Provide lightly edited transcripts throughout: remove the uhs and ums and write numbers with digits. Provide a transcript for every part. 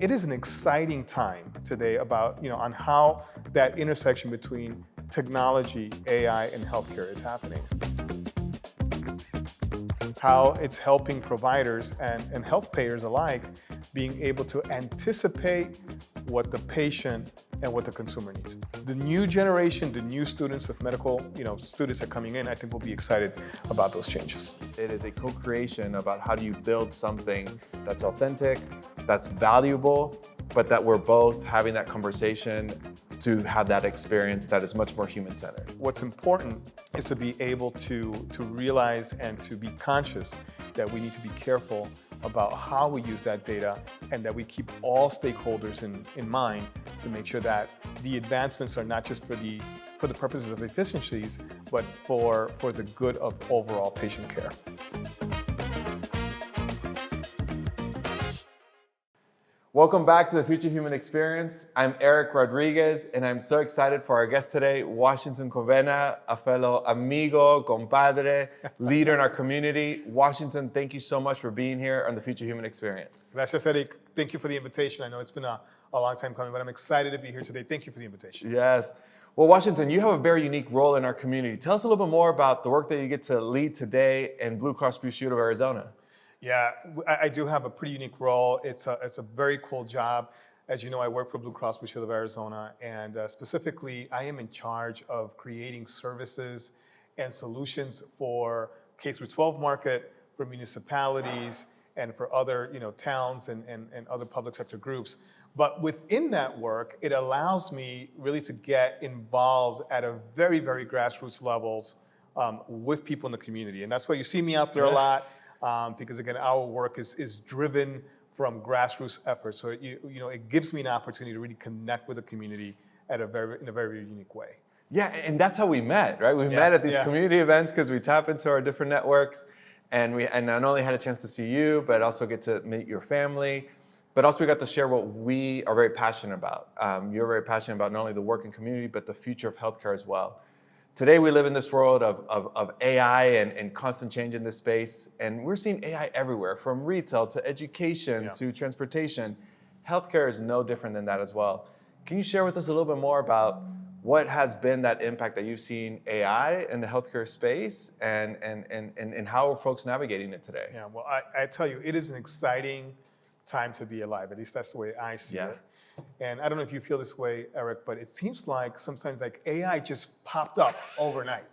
it is an exciting time today about, on how that intersection between technology, AI, and healthcare is happening. How it's helping providers and health payers alike being able to anticipate what the patient and what the consumer needs. The new generation, the new students of medical, students that are coming in, I think will be excited about those changes. It is a co-creation about how do you build something that's authentic, that's valuable, but that we're both having that conversation to have that experience that is much more human-centered. What's important is to be able to realize and to be conscious that we need to be careful about how we use that data and that we keep all stakeholders in mind to make sure that the advancements are not just for the purposes of efficiencies, but for the good of overall patient care. Welcome back to the Future Human Experience. I'm Eric Rodriguez, and I'm so excited for our guest today, Washington Covena, a fellow amigo, compadre, leader in our community. Washington, thank you so much for being here on the Future Human Experience. Gracias, Eric. Thank you for the invitation. I know it's been a long time coming, but I'm excited to be here today. Thank you for the invitation. Yes. Well, Washington, you have a very unique role in our community. Tell us a little bit more about the work that you get to lead today in Blue Cross Blue Shield of Arizona. Yeah, I do have a pretty unique role. It's a very cool job. As you know, I work for Blue Cross Blue Shield of Arizona, and specifically, I am in charge of creating services and solutions for K-12 market, for municipalities, and for other towns and other public sector groups. But within that work, it allows me really to get involved at a very, very grassroots levels with people in the community. And that's why you see me out there a lot. Because again, our work is driven from grassroots efforts. So it gives me an opportunity to really connect with the community in a very unique way. Yeah, and that's how we met, right? We met at these community events because we tap into our different networks, and not only had a chance to see you, but also get to meet your family. But also we got to share what we are very passionate about. You're very passionate about not only the work and community, but the future of healthcare as well. Today, we live in this world of AI and constant change in this space, and we're seeing AI everywhere, from retail to education to transportation. Healthcare is no different than that as well. Can you share with us a little bit more about what has been that impact that you've seen AI in the healthcare space and how are folks navigating it today? Yeah, well, I tell you, it is an exciting time to be alive. At least that's the way I see it. And I don't know if you feel this way, Eric, but it seems like sometimes like AI just popped up overnight,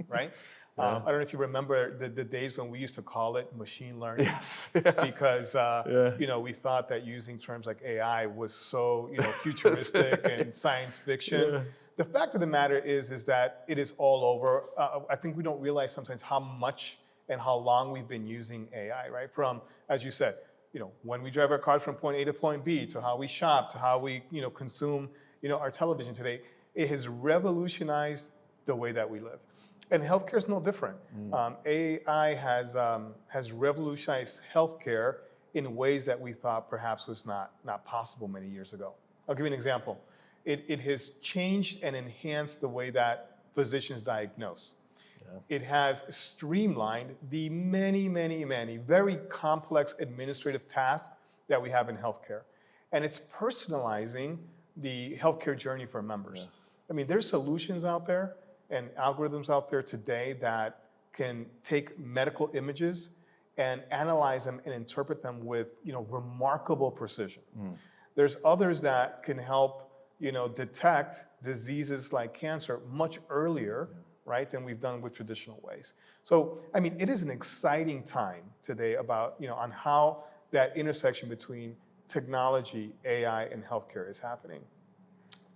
right? I don't know if you remember the days when we used to call it machine learning. Yes. Because we thought that using terms like AI was so futuristic and science fiction. Yeah. The fact of the matter is that it is all over. I think we don't realize sometimes how much and how long we've been using AI, right? From, as you said, when we drive our cars from point A to point B, to how we shop, to how we, consume, our television today, it has revolutionized the way that we live. And healthcare is no different. AI has revolutionized healthcare in ways that we thought perhaps was not possible many years ago. I'll give you an example. It has changed and enhanced the way that physicians diagnose. It has streamlined the many, many, many very complex administrative tasks that we have in healthcare. And it's personalizing the healthcare journey for members. Yes. I mean, there's solutions out there and algorithms out there today that can take medical images and analyze them and interpret them with, remarkable precision. There's others that can help, detect diseases like cancer much earlier, right, than we've done with traditional ways. So, I mean, it is an exciting time today about, on how that intersection between technology, AI, and healthcare is happening.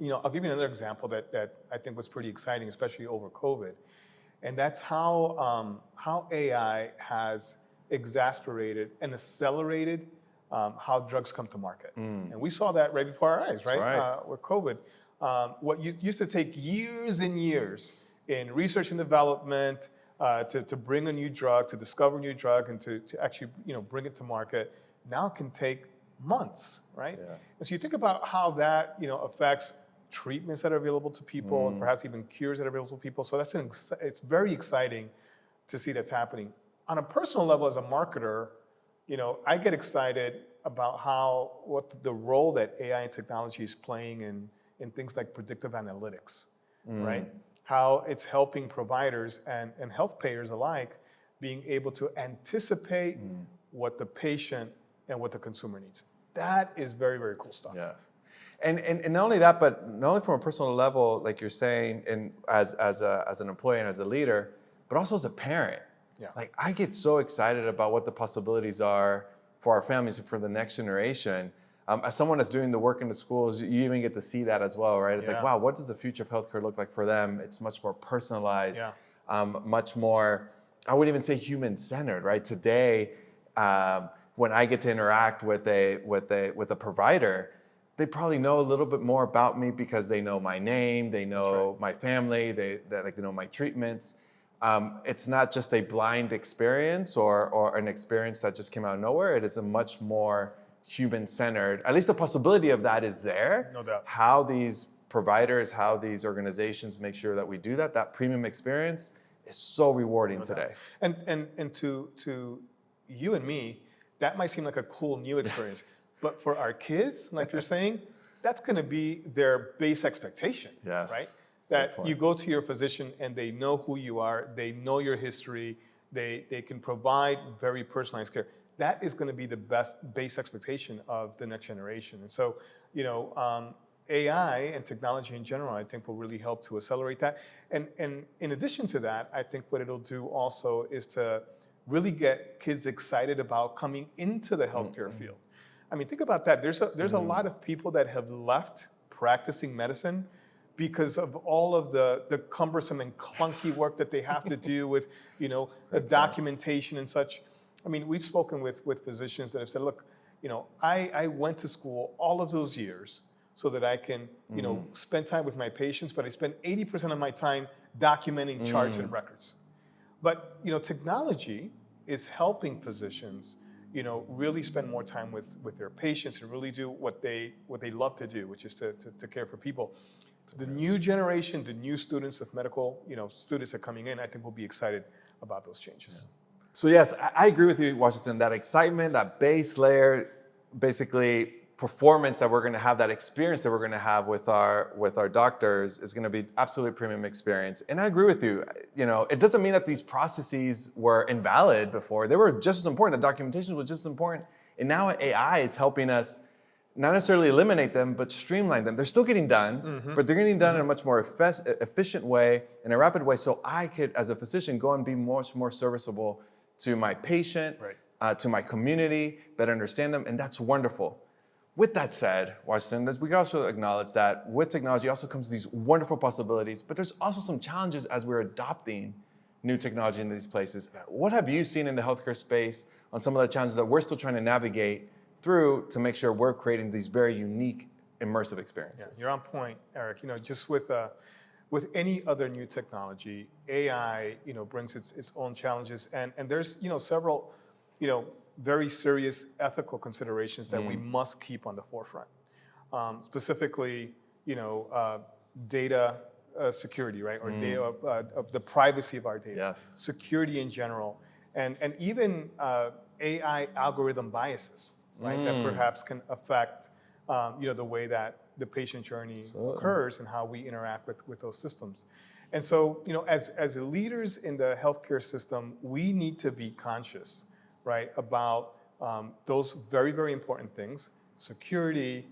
I'll give you another example that I think was pretty exciting, especially over COVID. And that's how AI has exacerbated and accelerated how drugs come to market. And we saw that right before our eyes, right? With COVID. What used to take years and years in research and development to bring a new drug, to discover a new drug, and to actually bring it to market, now can take months, right? Yeah. And so you think about how that affects treatments that are available to people, and perhaps even cures that are available to people. So it's very exciting to see that's happening. On a personal level, as a marketer, I get excited about what the role that AI and technology is playing in things like predictive analytics, right? How it's helping providers and health payers alike being able to anticipate what the patient and what the consumer needs. That is very, very cool stuff. Yes. And not only that, but not only from a personal level, like you're saying, and as an employee and as a leader, but also as a parent. Yeah. Like I get so excited about what the possibilities are for our families and for the next generation. As someone that's doing the work in the schools, you even get to see that as well, right? It's like, wow, what does the future of healthcare look like for them? It's much more personalized, much more, I would even say human-centered, right? Today, when I get to interact with a provider, they probably know a little bit more about me because they know my name, they know my family, they know my treatments. It's not just a blind experience or an experience that just came out of nowhere. It is a much more human-centered, at least the possibility of that is there. No doubt. How these providers, how these organizations make sure that we do that premium experience is so rewarding today. And to you and me, that might seem like a cool new experience. But for our kids, like you're saying, that's going to be their base expectation, right? That you go to your physician and they know who you are, they know your history, they can provide very personalized care. That is going to be the base expectation of the next generation. And so, AI and technology in general, I think will really help to accelerate that. And in addition to that, I think what it'll do also is to really get kids excited about coming into the healthcare field. I mean, think about that. There's a lot of people that have left practicing medicine because of all of the cumbersome and clunky work that they have to do with, the documentation and such. I mean, we've spoken with physicians that have said, look, I went to school all of those years so that I can, spend time with my patients, but I spend 80% of my time documenting charts and records. But, technology is helping physicians, really spend more time with their patients and really do what they love to do, which is to care for people. The new generation, the new students of medical, students that are coming in, I think will be excited about those changes. So yes, I agree with you, Washington. That excitement, that base layer, basically performance that we're going to have, that experience that we're going to have with our doctors is going to be absolutely premium experience. And I agree with you. It doesn't mean that these processes were invalid before. They were just as important. The documentation was just as important. And now AI is helping us not necessarily eliminate them, but streamline them. They're still getting done, but they're getting done in a much more efficient way, in a rapid way, so I could, as a physician, go and be much more serviceable to my patient, to my community, better understand them, and that's wonderful. With that said, Washington, we also acknowledge that with technology also comes these wonderful possibilities, but there's also some challenges as we're adopting new technology in these places. What have you seen in the healthcare space on some of the challenges that we're still trying to navigate through to make sure we're creating these very unique, immersive experiences? Yeah, you're on point, Eric. Just with any other new technology, AI, brings its own challenges, and there's several, very serious ethical considerations that we must keep on the forefront. Specifically, data security, right, or data of the privacy of our data, security in general, and even AI algorithm biases, right, that perhaps can affect the way that the patient journey occurs and how we interact with those systems. And so, as leaders in the healthcare system, we need to be conscious, right, about those very, very important things: security,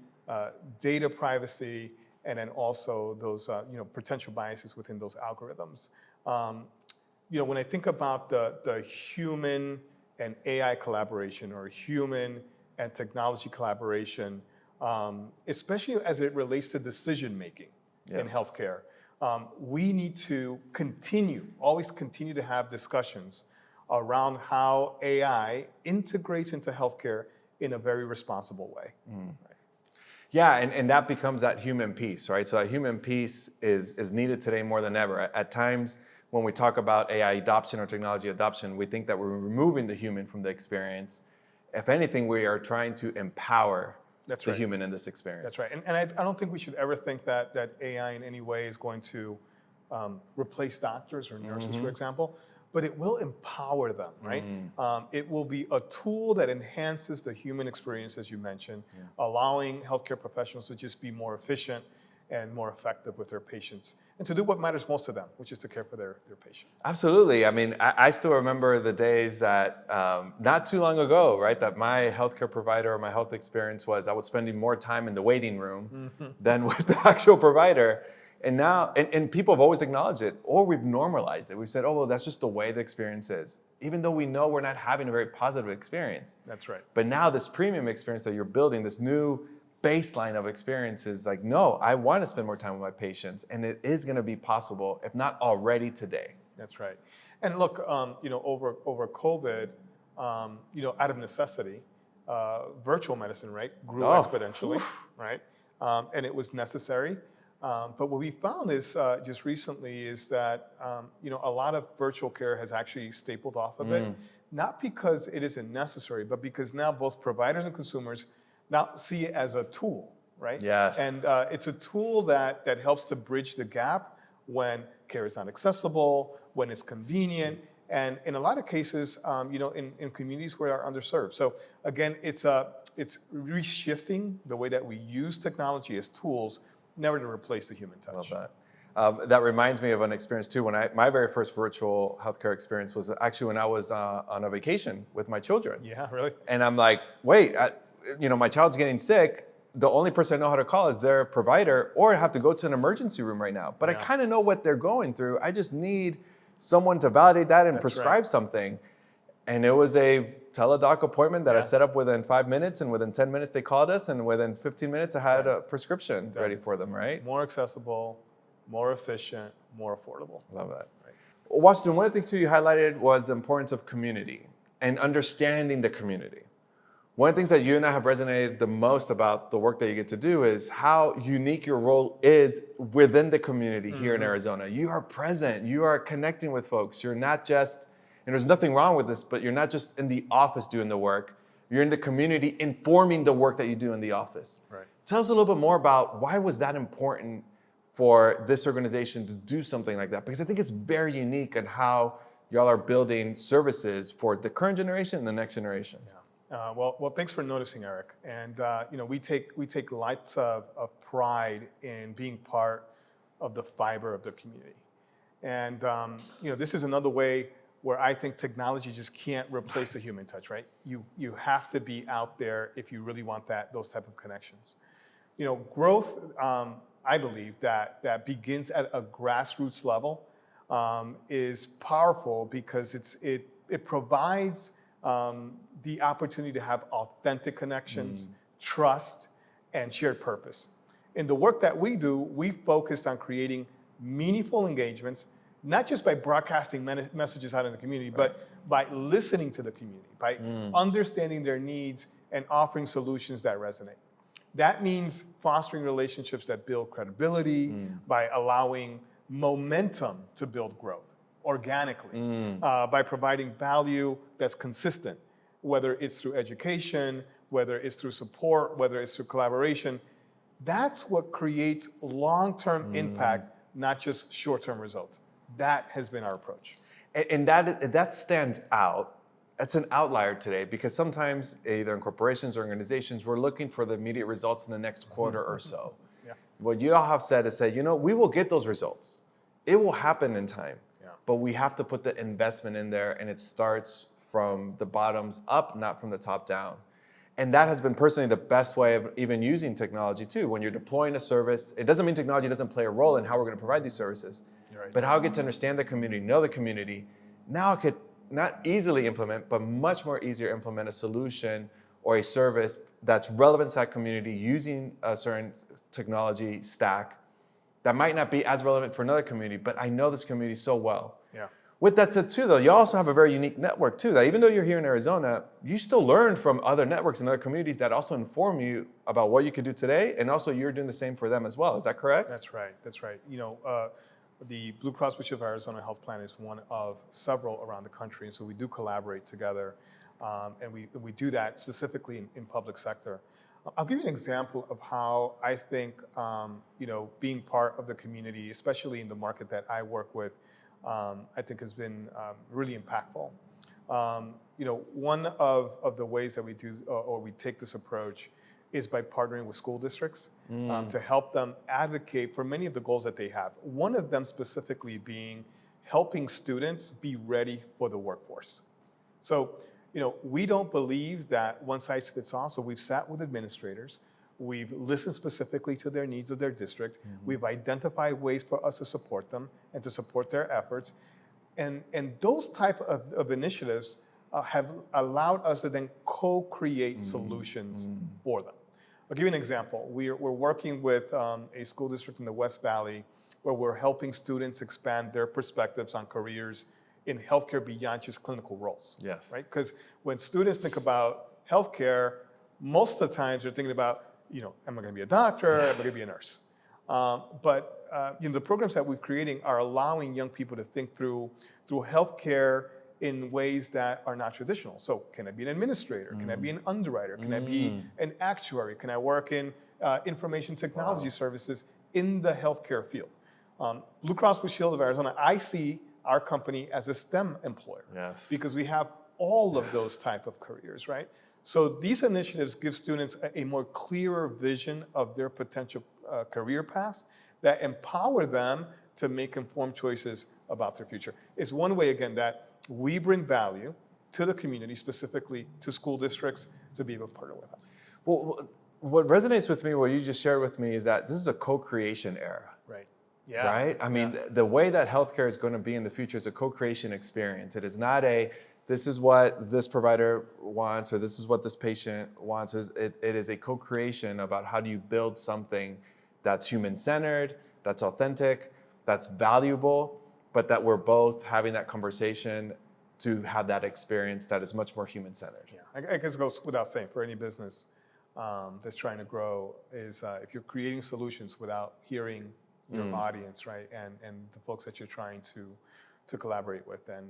data privacy, and then also those potential biases within those algorithms. When I think about the human and AI collaboration, or human and technology collaboration, especially as it relates to decision making in healthcare, we need to always continue to have discussions around how AI integrates into healthcare in a very responsible way. Right? Yeah, and that becomes that human piece, right? So that human piece is needed today more than ever. At times, when we talk about AI adoption or technology adoption, we think that we're removing the human from the experience. If anything, we are trying to empower the human in this experience. That's right. And I don't think we should ever think that AI in any way is going to replace doctors or nurses, for example. but it will empower them, right? It will be a tool that enhances the human experience, as you mentioned, allowing healthcare professionals to just be more efficient and more effective with their patients and to do what matters most to them, which is to care for their patient. Absolutely. I mean, I still remember the days that not too long ago, right, that my healthcare provider or my health experience was I was spending more time in the waiting room than with the actual provider. And now, and people have always acknowledged it, or we've normalized it. We've said, oh, well, that's just the way the experience is, even though we know we're not having a very positive experience. That's right. But now this premium experience that you're building, this new baseline of experiences, like, no, I want to spend more time with my patients, and it is going to be possible, if not already today. That's right. And look, over COVID, out of necessity, virtual medicine, right, grew exponentially, right? And it was necessary. But what we found is just recently is that a lot of virtual care has actually stapled off of it, not because it isn't necessary, but because now both providers and consumers now see it as a tool, right? Yes. And it's a tool that helps to bridge the gap when care is not accessible, when it's convenient, and in a lot of cases, in communities where are underserved. So again, it's reshifting the way that we use technology as tools, never to replace the human touch. Love that. That reminds me of an experience too. When my very first virtual healthcare experience was actually when I was on a vacation with my children. Yeah, really? And I'm like, wait, my child's getting sick. The only person I know how to call is their provider, or I have to go to an emergency room right now. But I kind of know what they're going through. I just need someone to validate that and prescribe something. And it was a teledoc appointment that I set up within 5 minutes, and within 10 minutes they called us, and within 15 minutes I had a prescription ready for them, right? More accessible, more efficient, more affordable. Love that. Right. Washington, one of the things too you highlighted was the importance of community and understanding the community. One of the things that you and I have resonated the most about the work that you get to do is how unique your role is within the community here in Arizona. You are present, you are connecting with folks. You're not just, and there's nothing wrong with this, but you're not just in the office doing the work. You're in the community informing the work that you do in the office. Right. Tell us a little bit more about why was that important for this organization to do something like that? Because I think it's very unique in how y'all are building services for the current generation and the next generation. Yeah. Well, thanks for noticing, Eric. And we take lots of pride in being part of the fiber of the community. And this is another way where I think technology just can't replace the human touch, right? You have to be out there if you really want those type of connections. Growth, I believe that begins at a grassroots level is powerful because it provides the opportunity to have authentic connections, trust, and shared purpose. In the work that we do, we focused on creating meaningful engagements, not just by broadcasting messages out in the community, but by listening to the community, by understanding their needs and offering solutions that resonate. That means fostering relationships that build credibility by allowing momentum to build growth organically, by providing value that's consistent, whether it's through education, whether it's through support, whether it's through collaboration. That's what creates long-term impact, not just short-term results. That has been our approach. And that stands out. It's an outlier today because sometimes either in corporations or organizations, we're looking for the immediate results in the next quarter or so. What you all have said is we will get those results. It will happen in time, but we have to put the investment in there, and it starts from the bottoms up, not from the top down. And that has been personally the best way of even using technology too. When you're deploying a service, it doesn't mean technology doesn't play a role in how we're going to provide these services, but how I get to understand the community, know the community. Now I could not easily implement, but much more easier implement a solution or a service that's relevant to that community using a certain technology stack that might not be as relevant for another community, but I know this community so well. With that said too, though, you also have a very unique network too, that even though you're here in Arizona, you still learn from other networks and other communities that also inform you about what you could do today, and also you're doing the same for them as well. Is that correct? That's right. The Blue Cross Blue Shield of Arizona Health Plan is one of several around the country, and so we do collaborate together, and we do that specifically in public sector. I'll give you an example of how I think being part of the community, especially in the market that I work with, I think has been really impactful. One of the ways that we do or we take this approach is by partnering with school districts to help them advocate for many of the goals that they have. One of them specifically being helping students be ready for the workforce. So, we don't believe that one size fits all. So we've sat with administrators. We've listened specifically to their needs of their district. We've identified ways for us to support them and to support their efforts. And those type of initiatives have allowed us to then co-create solutions for them. I'll give you an example. We're working with a school district in the West Valley where we're helping students expand their perspectives on careers in healthcare beyond just clinical roles. Yes. Right? Because when students think about healthcare, most of the times they're thinking about, am I going to be a doctor? Am I going to be a nurse? But the programs that we're creating are allowing young people to think through healthcare in ways that are not traditional. So can I be an administrator? Can I be an underwriter? Can I be an actuary? Can I work in information technology services in the healthcare field? Blue Cross Blue Shield of Arizona, I see our company as a STEM employer. Yes. Because we have all of those type of careers, right? So these initiatives give students a more clearer vision of their potential career paths that empower them to make informed choices about their future. It's one way, again, that we bring value to the community, specifically to school districts, to be able to partner with them. Well, what resonates with me, what you just shared with me, is that this is a co-creation era. Right. Yeah. Right? I mean, the way that healthcare is going to be in the future is a co-creation experience. It is not this is what this provider wants or this is what this patient wants. It is a co-creation about how do you build something that's human-centered, that's authentic, that's valuable, but that we're both having that conversation to have that experience that is much more human-centered. Yeah, I guess it goes without saying for any business that's trying to grow is if you're creating solutions without hearing your audience, right, and the folks that you're trying to collaborate with, then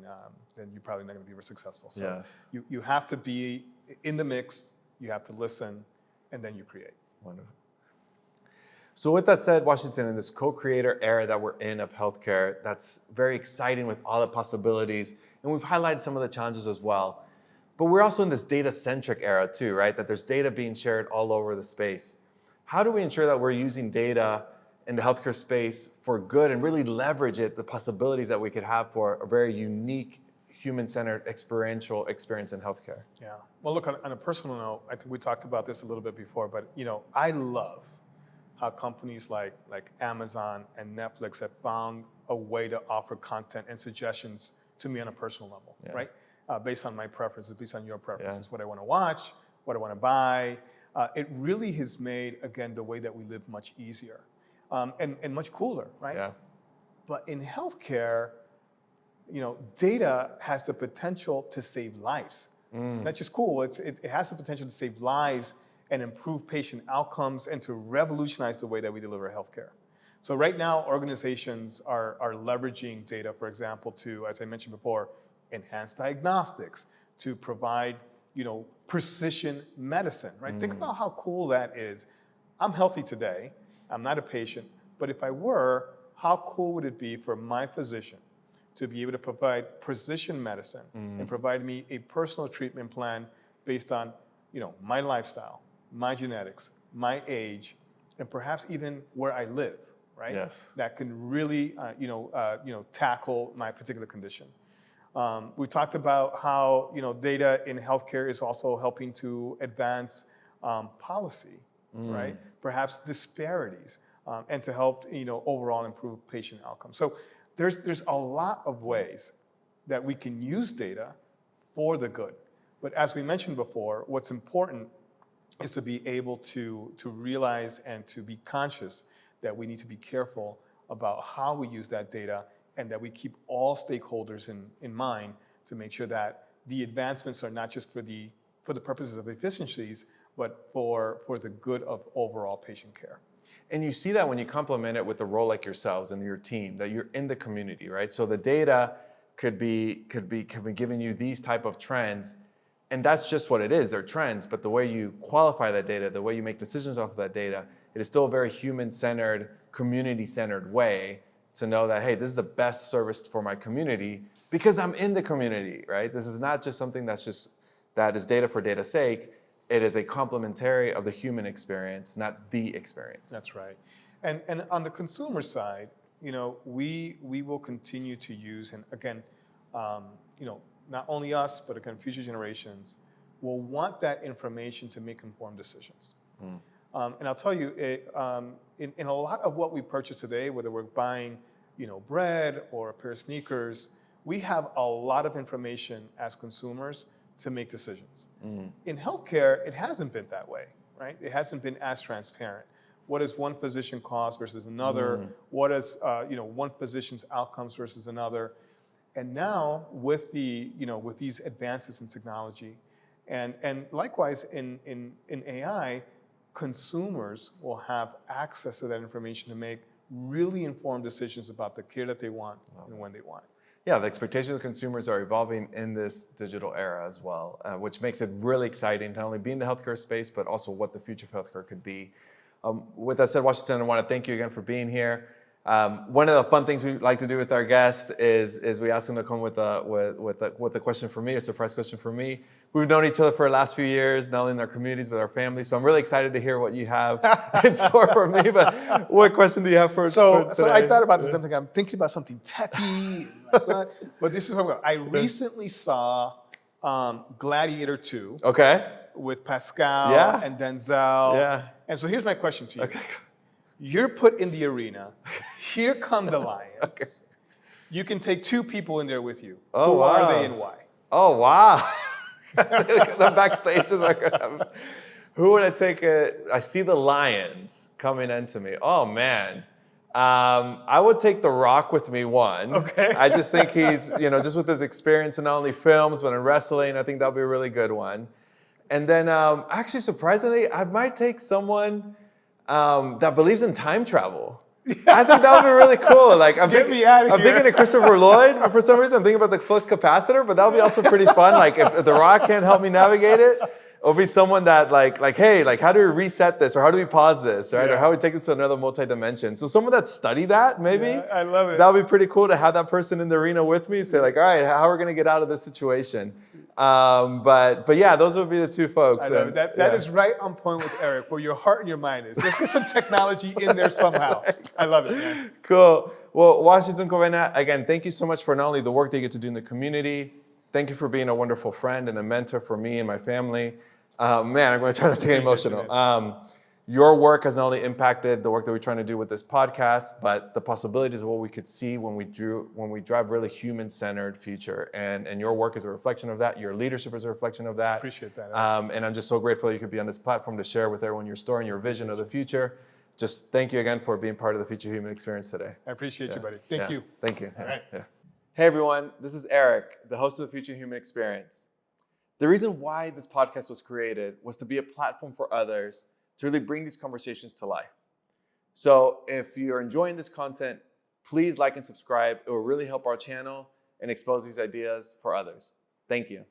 you're probably not going to be very successful. So you have to be in the mix, you have to listen, and then you create. Wonderful. So with that said, Washington, in this co-creator era that we're in of healthcare, that's very exciting with all the possibilities, and we've highlighted some of the challenges as well. But we're also in this data-centric era too, right? That there's data being shared all over the space. How do we ensure that we're using data in the healthcare space for good and really leverage the possibilities that we could have for a very unique, human-centered, experiential experience in healthcare? Yeah. Well, look, on a personal note, I think we talked about this a little bit before, but I love how companies like Amazon and Netflix have found a way to offer content and suggestions to me on a personal level, right? Based on my preferences, based on your preferences, what I want to watch, what I want to buy. It really has made, again, the way that we live much easier. And much cooler, right? Yeah. But in healthcare, data has the potential to save lives. That's just cool. It has the potential to save lives and improve patient outcomes and to revolutionize the way that we deliver healthcare. So right now, organizations are leveraging data, for example, to, as I mentioned before, enhance diagnostics, to provide, precision medicine, right? Think about how cool that is. I'm healthy today. I'm not a patient, but if I were, how cool would it be for my physician to be able to provide precision medicine and provide me a personal treatment plan based on, my lifestyle, my genetics, my age, and perhaps even where I live, right? Yes. That can really, tackle my particular condition. We talked about how, data in healthcare is also helping to advance policy, right? Perhaps disparities, and to help, overall improve patient outcomes. So there's a lot of ways that we can use data for the good. But as we mentioned before, what's important is to be able to realize and to be conscious that we need to be careful about how we use that data and that we keep all stakeholders in mind to make sure that the advancements are not just for the purposes of efficiencies, but for the good of overall patient care. And you see that when you complement it with a role like yourselves and your team, that you're in the community, right? So the data could be giving you these type of trends, and that's just what it is. They're trends, but the way you qualify that data, the way you make decisions off of that data, it is still a very human-centered, community-centered way to know that, hey, this is the best service for my community because I'm in the community, right? This is not just something that is data for data's sake. It is a complementary of the human experience, not the experience. That's right. And on the consumer side, we will continue to use, and again, not only us, but again, future generations will want that information to make informed decisions. And I'll tell you, in a lot of what we purchase today, whether we're buying, bread or a pair of sneakers, we have a lot of information as consumers to make decisions. In healthcare, it hasn't been that way, right? It hasn't been as transparent. What does one physician cost versus another? What is one physician's outcomes versus another? And now with with these advances in technology, and likewise in AI, consumers will have access to that information to make really informed decisions about the care that they want and when they want it. Yeah, the expectations of consumers are evolving in this digital era as well, which makes it really exciting to not only be in the healthcare space, but also what the future of healthcare could be. With that said, Washington, I want to thank you again for being here. One of the fun things we like to do with our guests is we ask them to come with a question for me, a surprise question for me. We've known each other for the last few years, not only in our communities, but our families. So I'm really excited to hear what you have in store for me. But what question do you have for today? So I thought about this. I'm thinking about something techy, like that. But this is what I'm going. I recently saw Gladiator 2. Okay. With Pascal and Denzel. Yeah. And so here's my question to you. Okay. You're put in the arena. Here come the lions. Okay. You can take two people in there with you. Oh, Who wow. are they and why? Oh, wow. The backstage is like, who would I take? I see the lions coming into me. Oh, man. I would take The Rock with me, one. Okay. I just think he's, just with his experience in not only films, but in wrestling, I think that'll be a really good one. And then, actually, surprisingly, I might take someone that believes in time travel. I think that would be really cool. Like, I'm thinking of Christopher Lloyd. For some reason, I'm thinking about the flux capacitor, but that would be also pretty fun. Like, if The Rock can't help me navigate it, it'll be someone that hey, how do we reset this? Or how do we pause this, right? Yeah. Or how do we take this to another multi-dimension? So someone that studied that, maybe. Yeah, I love it. That would be pretty cool to have that person in the arena with me. Say all right, how are we going to get out of this situation? But yeah, those would be the two folks. I love it. That is right on point with Eric, where your heart and your mind is. Let's get some technology in there somehow. I love it, man. Cool. Well, Washington Covena, again, thank you so much for not only the work that you get to do in the community. Thank you for being a wonderful friend and a mentor for me and my family. Man, I'm going to try not to get emotional. Your work has not only impacted the work that we're trying to do with this podcast, but the possibilities of what we could see when we drive really human-centered future. And your work is a reflection of that. Your leadership is a reflection of that. Appreciate that. And I'm just so grateful that you could be on this platform to share with everyone your story and your vision of the future. Just thank you again for being part of the Future Human Experience today. I appreciate you, buddy. Thank you. Thank you. All right. Hey, everyone. This is Eric, the host of the Future Human Experience. The reason why this podcast was created was to be a platform for others to really bring these conversations to life. So if you're enjoying this content, please like and subscribe. It will really help our channel and expose these ideas for others. Thank you.